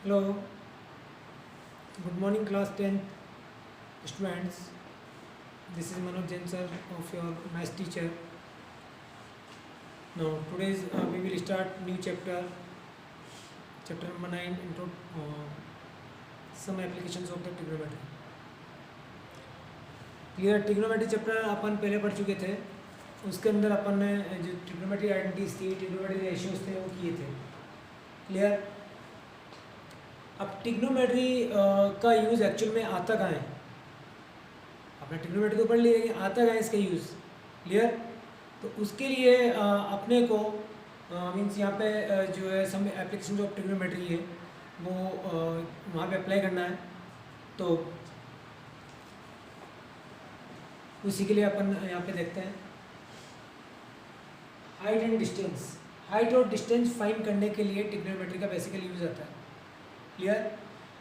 Hello, good morning class 10th students. This is Manoj Jain sir of your math teacher. Now today's we will start new chapter number 9 into some applications of the trigonometry. Clear trigonometry chapter अपन पहले पढ़ चुके थे. उसके अंदर अपन ने जो ट्रिग्नोमेट्री आइडेंटिटीज थी, ट्रिग्नोमेट्री रेशियोज थे वो किए थे. क्लियर. अब ट्रिग्नोमेट्री का यूज़ एक्चुअल में आता कहाँ है? आपने ट्रिग्नोमेट्री तो पढ़ लिया है, आता कहाँ है इसका यूज़? क्लियर. तो उसके लिए अपने को मीन्स यहाँ पे जो है सम एप्लीकेशन ऑफ ट्रिग्नोमेट्री है वो वहाँ पे अप्लाई करना है. तो उसी के लिए अपन यहाँ पे देखते हैं हाइट एंड डिस्टेंस. हाइट और डिस्टेंस फाइंड करने के लिए ट्रिग्नोमेट्री का बेसिकली यूज आता है. क्लियर.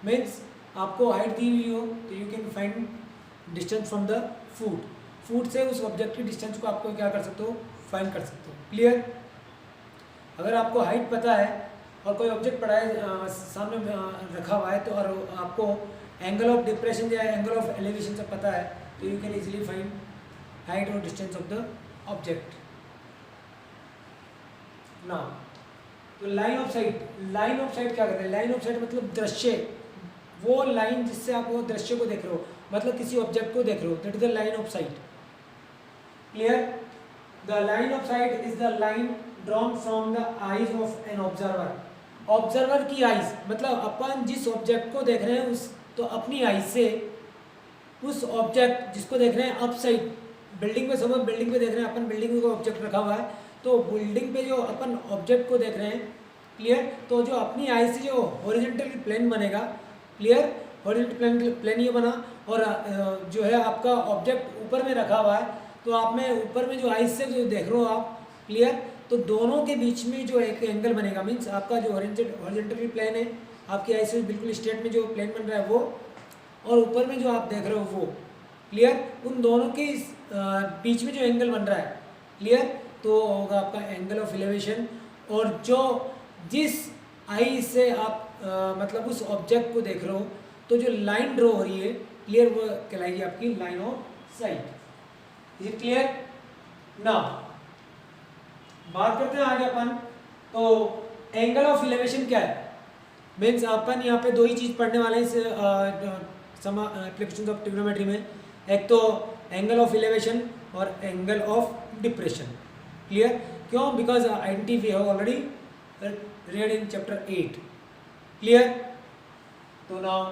मीन्स आपको हाइट दी हुई हो तो you can find distance from the food. Food से उस ऑब्जेक्ट की डिस्टेंस को आपको क्या कर सकते हो? फाइंड कर सकते हो. क्लियर. अगर आपको हाइट पता है और कोई ऑब्जेक्ट पड़ा है सामने रखा हुआ है तो और आपको एंगल ऑफ डिप्रेशन या एंगल ऑफ एलिवेशन से पता है तो you can easily find height और distance of the object. Now तो line of sight. Line of sight क्या करते हैं? लाइन ऑफ साइट मतलब दृश्य. वो लाइन जिससे आप वो दृश्य को देख रहे हो, मतलब किसी ऑब्जेक्ट को देख रहे हो, that is the line of site. Clear. The line of sight is the line drawn from the eyes of an observer. Observer की आईज मतलब अपन जिस ऑब्जेक्ट को देख रहे हैं उस तो अपनी आईज से उस ऑब्जेक्ट जिसको देख रहे हैं अप साइड बिल्डिंग पे, समझ बिल्डिंग पे देख रहे हैं अपन, बिल्डिंग में कोई ऑब्जेक्ट रखा हुआ है तो बिल्डिंग पे जो अपन ऑब्जेक्ट को देख रहे हैं. क्लियर. तो जो अपनी आई से जो हॉरिजॉन्टल प्लेन बनेगा. क्लियर. हॉरिजॉन्टल प्लेन ये बना और जो है आपका ऑब्जेक्ट ऊपर में रखा हुआ है तो आप में ऊपर में जो आई से जो देख रहे हो आप. क्लियर. तो दोनों के बीच में जो एक एंगल बनेगा, मीन्स आपका जो हॉरिजॉन्टल प्लेन है आपकी आई से बिल्कुल स्ट्रेट में जो प्लेन बन रहा है वो, और ऊपर में जो आप देख रहे हो वो. क्लियर. उन दोनों के बीच में जो एंगल बन रहा है. क्लियर. तो होगा आपका एंगल ऑफ एलिवेशन. और जो जिस आई से आप मतलब उस ऑब्जेक्ट को देख रहे हो तो जो लाइन ड्रॉ हो रही है. क्लियर. वो कहलाएगी आपकी line of sight. Is it clear? Now बात करते हैं आगे अपन. तो एंगल ऑफ एलिवेशन क्या है? मीन्स अपन यहाँ पे दो ही चीज पढ़ने वाले हैं इस एप्लीकेशन ऑफ ट्रिग्नोमेट्री में. एक तो एंगल ऑफ एलिवेशन और एंगल ऑफ डिप्रेशन. क्लियर. क्यों? Because identity we have already read in chapter 8. Clear. तो नाउ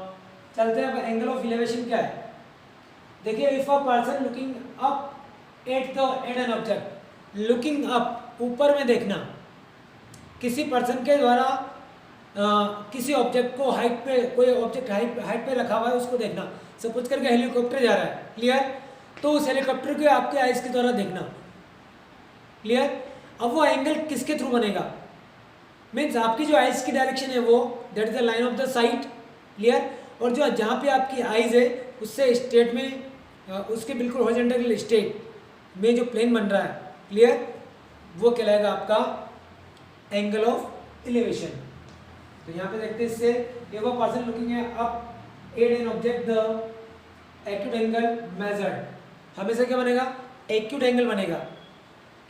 चलते हैं. एंगल ऑफ एलिवेशन क्या है? देखिए, if a person looking up at an object. Looking up ऊपर में देखना. किसी पर्सन के द्वारा किसी ऑब्जेक्ट को हाइट पे, कोई ऑब्जेक्ट हाइट पे रखा हुआ है उसको देखना. सपोज करके हेलीकॉप्टर जा रहा है. क्लियर. तो उस हेलीकॉप्टर को आपके आइज के द्वारा देखना. क्लियर. अब वो एंगल किसके थ्रू बनेगा? मीन्स आपकी जो आइज की डायरेक्शन है वो that is the line of the site. Clear. और जो जहाँ पे आपकी आइज है उससे स्ट्रेट में उसके बिल्कुल हॉरिजॉन्टल स्ट्रेट में जो प्लेन बन रहा है. क्लियर. वो कहलाएगा आपका एंगल ऑफ एलिवेशन. तो यहाँ पे देखते हैं इससे ये वो पर्सन लुकिंग है up at an object the acute angle measured. हमेशा क्या बनेगा? एक्यूट एंगल बनेगा.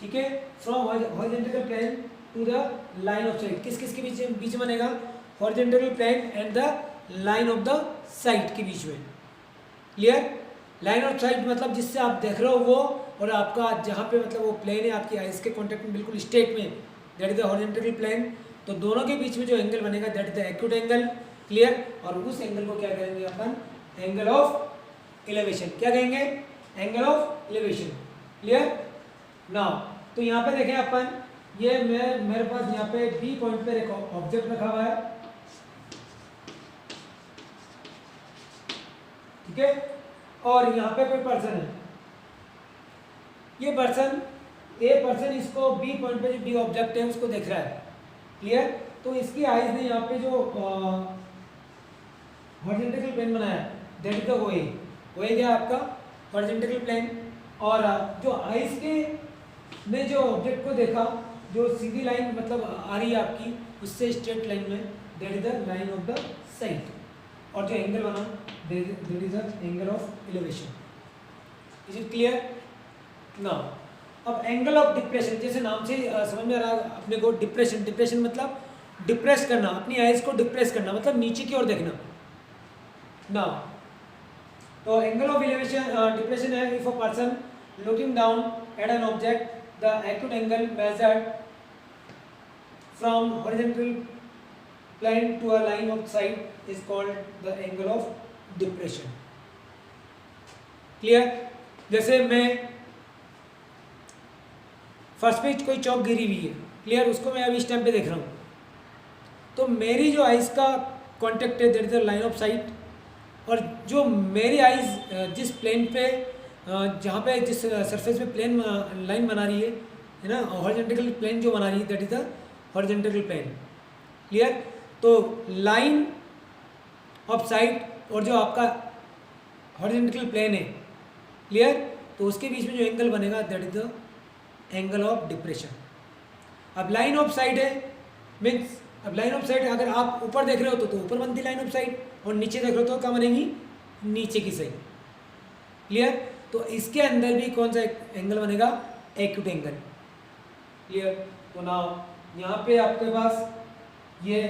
ठीक है. From horizontal plane to the line of sight. किस के बीच में बनेगा? Horizontal plane and the line of the sight के बीच में. क्लियर. लाइन ऑफ साइट मतलब जिससे आप देख रहे हो वो, और आपका जहाँ पे मतलब वो प्लेन है आपकी आइज के कॉन्टेक्ट में बिल्कुल स्ट्रेट में, that is the horizontal plane. तो दोनों के बीच में जो एंगल बनेगा that is the acute angle. Clear. और उस एंगल को क्या कहेंगे अपन? Angle of elevation. क्या कहेंगे? Angle of elevation. Clear. Now तो यहाँ पे देखें अपन, ये मेरे पास यहाँ पे बी पॉइंट पे एक ऑब्जेक्ट रखा हुआ है. ठीक है. और यहाँ पे कोई पर्सन है. ये पर्सन इसको बी पॉइंट पे जो बी ऑब्जेक्ट है उसको देख रहा है. क्लियर. तो इसकी आइज ने यहाँ पे जो हॉरिजॉन्टल प्लेन बनाया that is the OA. OA क्या आपका? Horizontal plane. और जो आइज के ने जो ऑब्जेक्ट को देखा, जो सीधी लाइन मतलब आ रही है आपकी उससे स्ट्रेट लाइन में, that is the line of the site, और जो एंगल बना that is the angle of elevation. Is it clear? Now अब एंगल ऑफ डिप्रेशन, जैसे नाम से समझ में आ रहा है अपने को, डिप्रेशन, डिप्रेशन मतलब डिप्रेस करना, अपनी आइज को डिप्रेस करना मतलब नीचे की ओर देखना। नाउ तो एंगल ऑफ एलिवेशन डिप्रेशन है if a person looking down at an object the acute angle measured from horizontal plane to a line of sight is called the angle of depression. Clear? जैसे मैं first पे कोई चौक गिरी हुई है, clear, उसको मैं अभी इस टाइम पे देख रहा हूँ, तो मेरी जो आइज का कॉन्टेक्ट है that is the line of sight, और जो मेरी आइज जिस प्लेन पे जहाँ पे जिस सरफेस पे प्लेन लाइन बना रही है ना, हॉरिजॉन्टल प्लेन जो बना रही है that is the horizontal plane. Clear? तो लाइन ऑफ साइट और जो आपका हॉरिजॉन्टल प्लेन है, क्लियर, तो उसके बीच में जो एंगल बनेगा that is the angle of depression. अब लाइन ऑफ साइट है मीन्स, अब लाइन ऑफ साइट अगर आप ऊपर देख रहे हो तो ऊपर बनती लाइन ऑफ साइट, और नीचे देख रहे हो तो क्या बनेगी? नीचे की साइड। क्लियर? तो इसके अंदर भी कौन सा एंगल बनेगा? Acute angle. क्लियर? तो नाउ यहाँ पे आपके पास ये,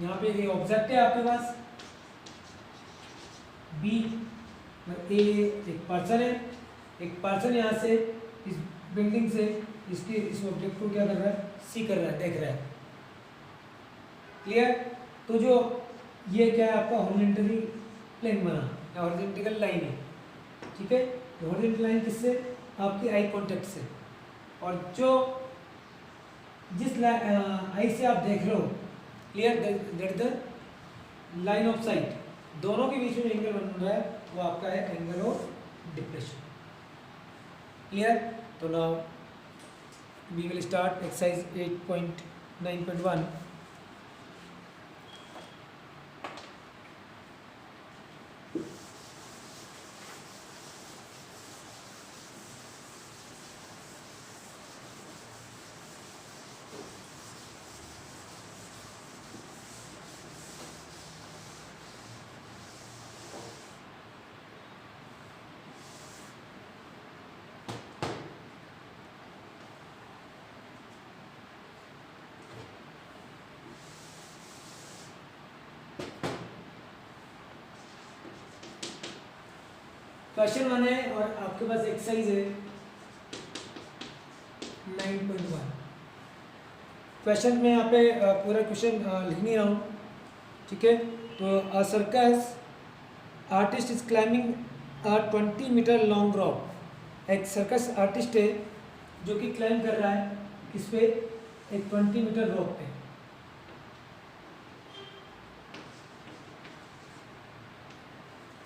यहाँ पे ये ऑब्जेक्ट है आपके पास बी, ए एक पर्सन है, एक पर्सन यहाँ से इस बिल्डिंग से इसके इस ऑब्जेक्ट को क्या कर रहा है? सी कर रहा है, देख रहा है। क्लियर? तो जो ये क्या है आपका हॉरिजॉन्टल प्लेन बना या हॉरिजॉन्टल लाइन है, ठीक है, तो हॉरिजॉन्टल लाइन किससे? आपकी आई कांटेक्ट से, और जो जिस आई से आप देख रहे हो, clear, that the line of site, दोनों के बीच में एंगल बन रहा है वो आपका है एंगल ऑफ डिप्रेशन। क्लियर? तो now we will start exercise 8.9.1. Question 1 है और आपके पास एक्सरसाइज है 9.1। क्वेश्चन में यहाँ पे पूरा क्वेश्चन लिख नहीं रहा हूँ, ठीक है। तो a circus artist is climbing a 20 metre long rock. एक सर्कस आर्टिस्ट है जो कि क्लाइंब कर रहा है किस पे? एक 20 मीटर रॉक पे।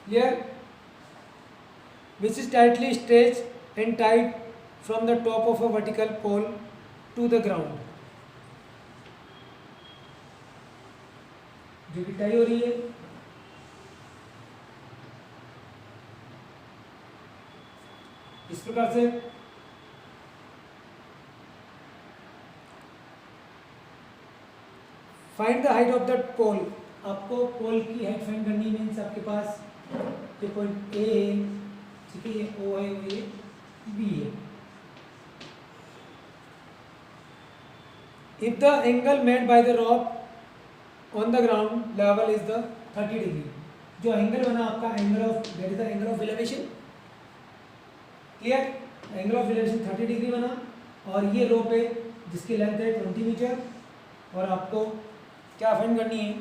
Clear? Which is tightly stretched and tied from the top of a vertical pole to the ground. जो कि टाई हो रही है, इस प्रकार से। Find the height of the pole. आपको पोल की हाइट फाइंड करनी मीन्स आपके पास जो पॉइंट ए है, ठीक है, ये ओ है, ये बी है। If the angle made by the rock on the ground level is the 30 degree. जो एंगल बना आपका angle of, that is the angle of elevation. Clear? Angle of elevation 30 degree बना, और ये रो पे जिसकी लेंथ है 20 मीटर, और आपको क्या फाइंड करनी है?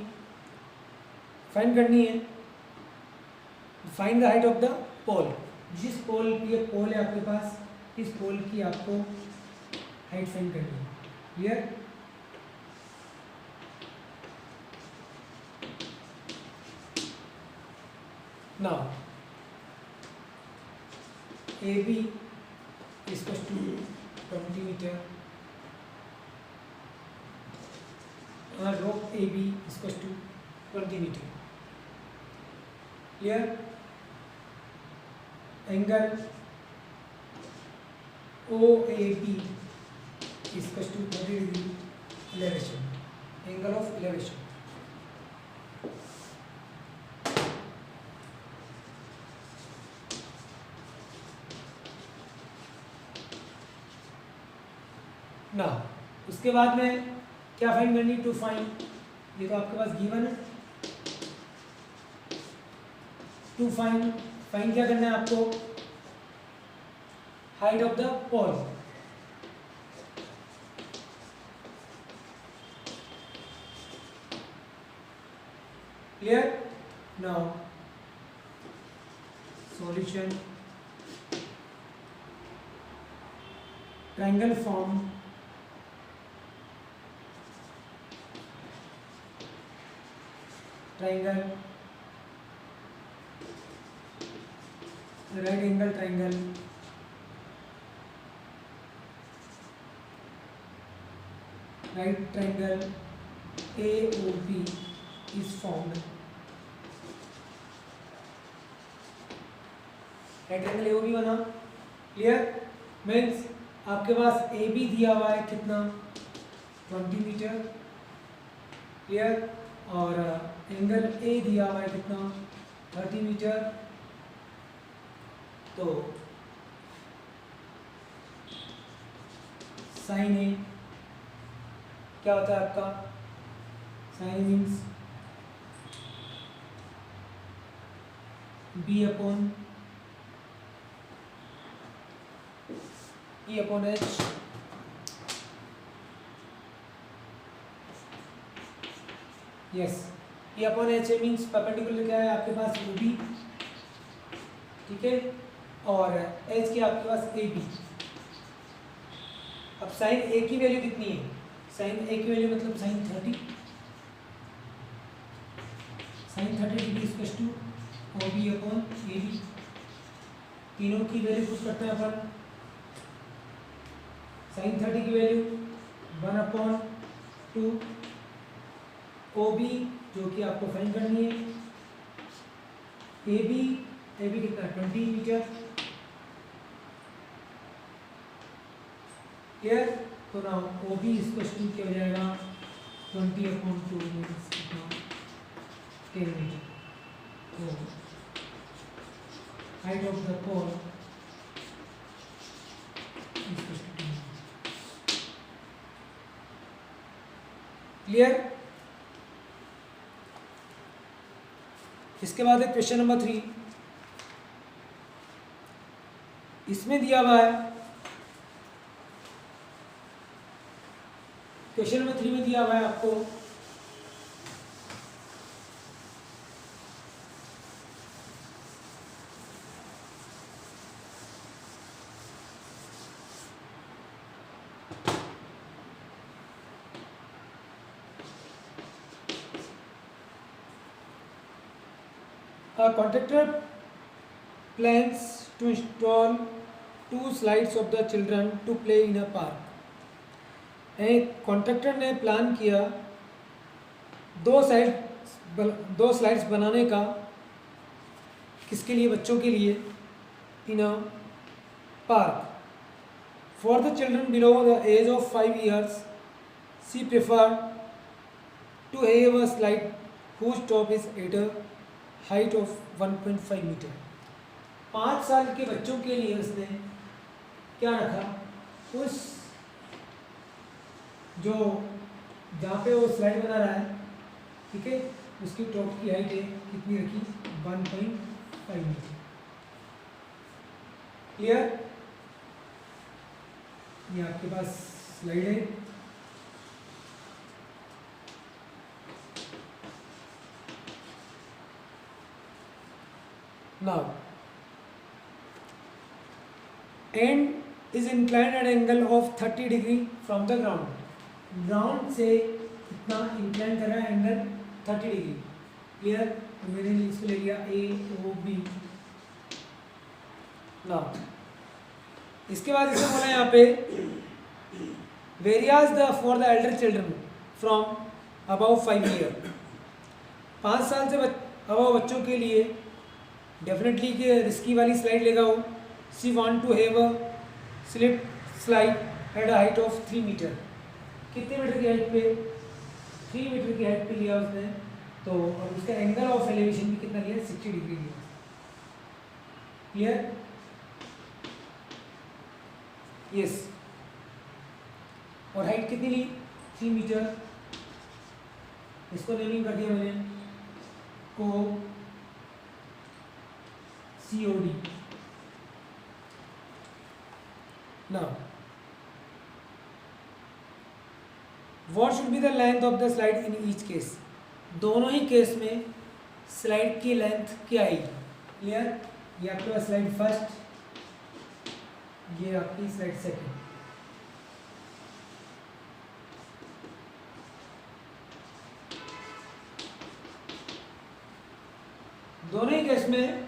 Find the height of the pole. जिस पोल की ये पोल है आपके पास, इस पोल की आपको हाइट फाइंड करनी है। Clear? Now A B is to 20 metre, rock A B is to 20 metre. Clear? Angle O A B is to 30 degree elevation, angle of elevation. ना उसके बाद में क्या फाइंड करनी, टू फाइंड, ये तो आपके पास गिवन है। टू फाइंड, फाइंड क्या करना है आपको, height of the pole. Clear. Now solution, triangle form, triangle, right angle triangle, right triangle AOB is formed। Right triangle AOB बना। क्लियर। मीन्स आपके पास AB दिया हुआ है कितना, 20 मीटर। क्लियर। और एंगल A दिया हुआ है कितना, 30 मीटर। तो साइन A क्या होता है आपका, sine means B upon E upon H। Yes, E upon H means perpendicular क्या है आपके पास, OB, ठीक है, और H के आपके पास AB। अब साइन A की वैल्यू कितनी है, साइन A की वैल्यू मतलब sine 30, sine 30 degree equals to OB upon AB। तीनों की वैल्यू पुट करते हैं अपन। साइन 30 की वैल्यू 1 अपॉन 2, OB जो कि आपको फाइंड करनी है, AB कितना 20 मीटर। क्लियर। तो ना OB इक्वल्स टू क्या हो जाएगा, 20 अपॉन 2 मीन्स कितना, 10 मीटर। तो height of the pole equals to 10। Clear. इसके बाद है क्वेश्चन नंबर 3। इसमें दिया हुआ है, क्वेश्चन नंबर 3 में दिया हुआ है आपको a contractor plans to install 2 slides of the children to play in a park। एक कॉन्ट्रैक्टर ने प्लान किया दो स्लाइड्स बनाने का, किसके लिए, बच्चों के लिए, in a park. For the children below the age of 5 years she prefer to have a slide whose top is at a height of 1.5 metre. 5 साल के बच्चों के लिए उसने क्या रखा, उस जो जहाँ पे वो स्लाइड बना रहा है, ठीक है, उसकी टॉप की हाइट है कितनी रखी, 1.5 मीटर। क्लियर। ये आपके पास स्लाइड है। Now and is inclined at angle of 30 degree from the ground. Ground से कितना इंक्लाइन कर रहा है, एंगल 30 डिग्री। क्लियर। तो मैंने इसको ले लिया AOB। नाउ इसके बाद इसने बोला यहाँ पे varies the for the elder children from about 5 year। 5 साल से अबाउ बच्चों के लिए डेफिनेटली कि रिस्की वाली स्लाइड लेगा वो। She want to have a slip slide at a height of 3 metre. कितने मीटर की हाइट पे, 3 मीटर की हाइट पे लिया उसने, तो और उसका एंगल ऑफ एलिवेशन भी कितना लिया, 60 डिग्री लिया। क्लियर? यस। और हाइट कितनी ली, 3 मीटर। इसको नेमिंग कर दिया मैंने को COD। Now what should be the length of the slide in each case. दोनों ही केस में स्लाइड की लेंथ क्या आएगी। क्लियर? ये आपके पास स्लाइड फर्स्ट, ये आपकी स्लाइड सेकंड। दोनों ही केस में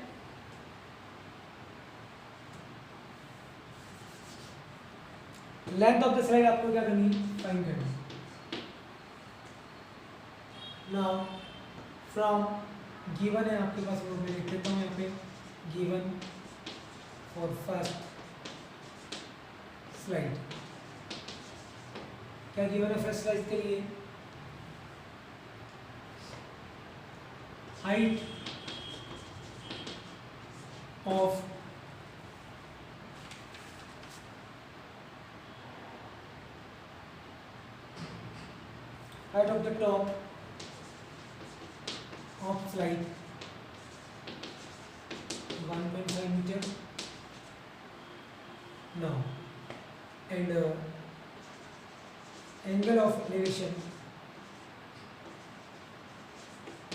लेंथ ऑफ द स्लाइड आपको क्या करनी है, फाइंड करनी है। नाउ फ्रॉम गिवन है आपके पास, वो मैं लिख देता हूँ यहाँ पे, गिवन फॉर फर्स्ट स्लाइड। क्या गिवन है फर्स्ट स्लाइड के लिए, height of the top of slide 1.5 meter now, and angle of elevation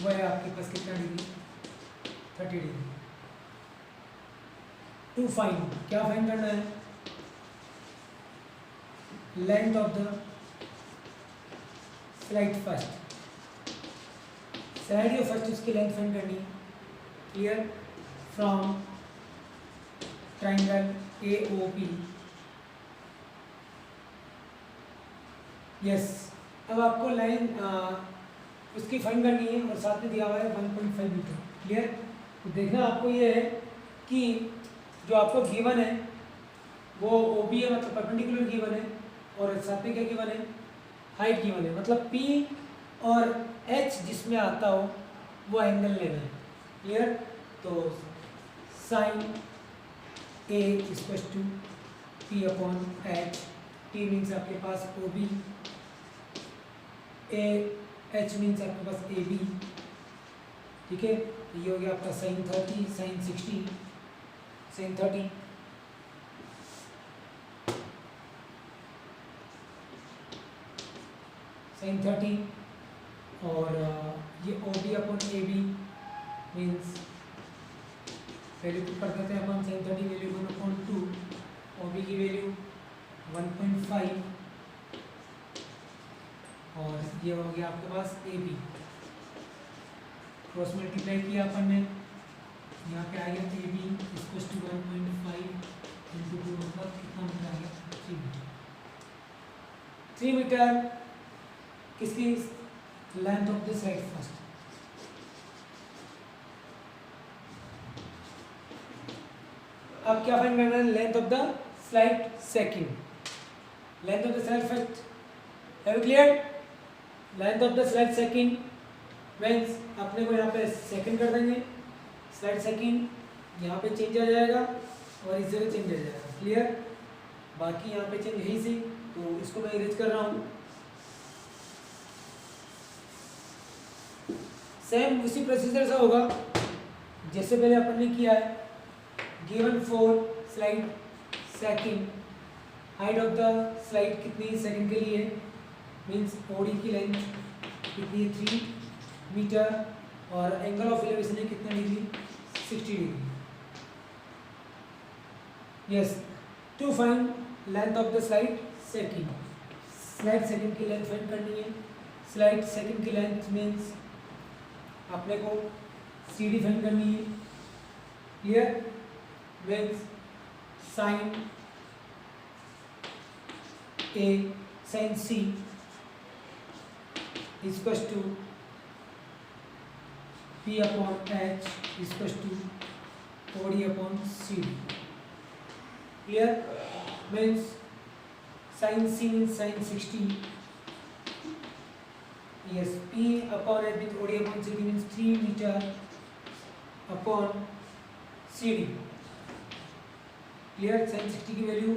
वो है आपके पास कितना डिग्री, 30 डिग्री। टू फाइंड, क्या फाइंड करना है, length of the slide first. Slide जो फर्स्ट उसकी लेंथ फाइंड करनी। Clear? From triangle AOP। Yes. अब आपको लाइन उसकी फाइंड करनी है और साथ में दिया हुआ है 1.5 मीटर। क्लियर? तो देखना आपको ये है कि जो आपको गिवन है वो OB है, मतलब परपेंडिकुलर गिवन है, और साथ में क्या गिवन है, हाइट गिवन है, मतलब P और H जिसमें आता हो वो एंगल लेना है। क्लियर? तो sine A equal to P upon H। T means आपके पास OB, H मीन्स आपके पास AB। ठीक है? ये हो गया आपका साइन 30, साइन 60, साइन 30। साइन 30 और ये OB upon AB means value कर देते हैं अपन, साइन 30 वैल्यू 1/2, OB की वैल्यू 1.5 और ये हो गया आपके पास AB। क्रॉस मल्टीप्लाई किया अपन ने, यहाँ पे आ गया AB इक्वल टू 1.5 इंटू 2, मतलब कितना मीटर आ गया, 3 मीटर। 3 मीटर किसकी length of the slide first. अब क्या फाइंड करना है, length of the slide second. Length of the slide first have clear. Length of the slide second means अपने को यहाँ पे सेकंड कर देंगे, स्लाइड सेकंड यहाँ पे चेंज आ जाएगा और इस जगह चेंज आ जाएगा। क्लियर? बाकी यहाँ पे चेंज यहीं से, तो इसको मैं इरेज कर रहा हूँ। सेम उसी प्रोसीजर से होगा जैसे पहले अपन ने किया है। Given for slide second, height of the slide कितनी सेकंड के लिए, मींस OD की लेंथ कितनी है, 3 मीटर, और एंगल ऑफ एलिवेशन है कितना degree, 60 degree. Yes. To find length of the slide second, slide second की लेंथ फाइंड करनी है। स्लाइड सेकंड की लेंथ मींस अपने को CD फाइंड करनी है। Clear? Means sine A sine C equal to P upon H equal to OD upon CD। Clear? Means sine C means sine 60, yes, P upon H means OD upon CD means 3 meter upon CD. Clear? sin 60 की value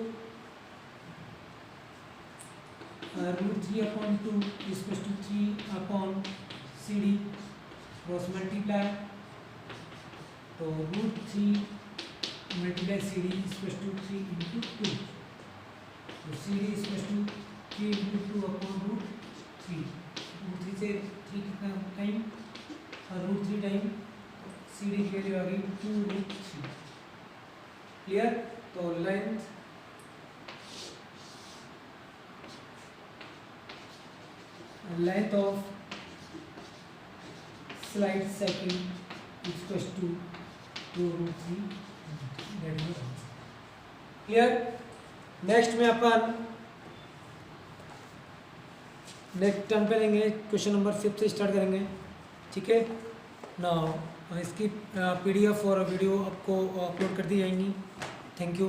√3 upon 2 is equals to 3 upon CD cross multiply, तो √3 multiply CD is equals to 3 into 2, तो CD is equals to 3 into 2 upon √3, √3 से 3 कितना time और √3 time CD की value आ गई 2√3. Clear? तो length of slide second is equal to 2√3. Clear? Next में अपन नेक्स्ट टर्न पे लेंगे, क्वेश्चन नंबर 5 से स्टार्ट करेंगे. ठीक है ना? इसकी PDF और वीडियो आपको अपलोड कर दी जाएंगी. Thank you.